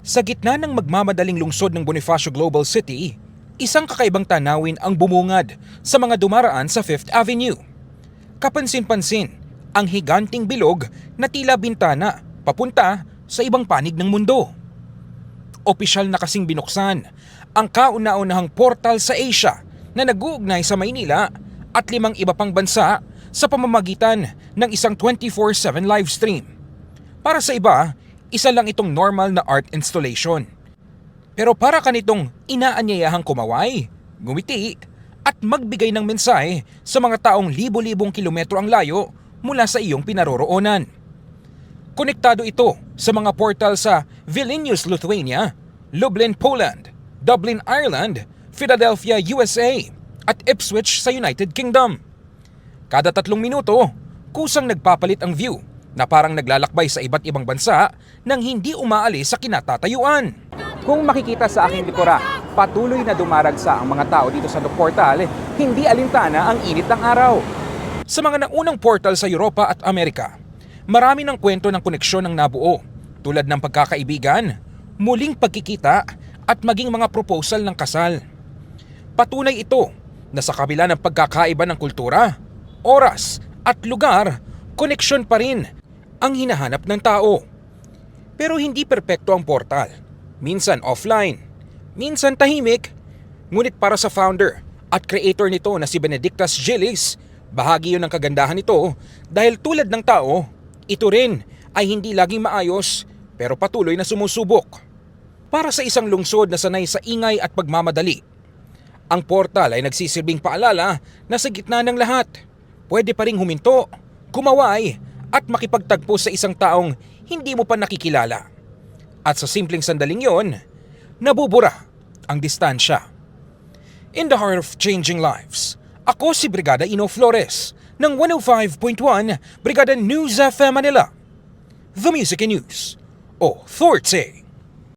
Sa gitna ng magmamadaling lungsod ng Bonifacio Global City, isang kakaibang tanawin ang bumungad sa mga dumaraan sa Fifth Avenue. Kapansin-pansin ang higanting bilog na tila bintana papunta sa ibang panig ng mundo. Opisyal na kasing binuksan ang kauna-unahang portal sa Asia na nag-uugnay sa Maynila at 5 iba pang bansa sa pamamagitan ng isang 24/7 live stream. Para sa iba, isa lang itong normal na art installation. Pero para kanitong inaanyayahang kumaway, ngumiti at magbigay ng mensahe sa mga taong libo-libong kilometro ang layo mula sa iyong pinaroroonan. Konektado ito sa mga portal sa Vilnius, Lithuania, Lublin, Poland, Dublin, Ireland, Philadelphia, USA at Ipswich sa United Kingdom. Kada 3 minuto, kusang nagpapalit ang view na parang naglalakbay sa iba't ibang bansa nang hindi umaalis sa kinatatayuan. Kung makikita sa aking likuran, patuloy na dumaragsa ang mga tao dito sa portal, hindi alintana ang init ng araw. Sa mga naunang portal sa Europa at Amerika, marami ng kwento ng koneksyon ang nabuo, tulad ng pagkakaibigan, muling pagkikita at maging mga proposal ng kasal. Patunay ito na sa kabila ng pagkakaiba ng kultura, oras at lugar, koneksyon pa rin ang hinahanap ng tao. Pero hindi perpekto ang portal. Minsan offline, minsan tahimik. Ngunit para sa founder at creator nito na si Benedictas Gilis, bahagi yun ng kagandahan nito dahil tulad ng tao, ito rin ay hindi laging maayos pero patuloy na sumusubok. Para sa isang lungsod na sanay sa ingay at pagmamadali, ang portal ay nagsisilbing paalala na sa gitna ng lahat, pwede pa ring huminto, kumaway at makipagtagpo sa isang taong hindi mo pa nakikilala. At sa simpleng sandaling yon, nabubura ang distansya. In the heart of changing lives, ako si Brigada Ino Flores ng 105.1 Brigada News FM Manila. The Music and News Authority.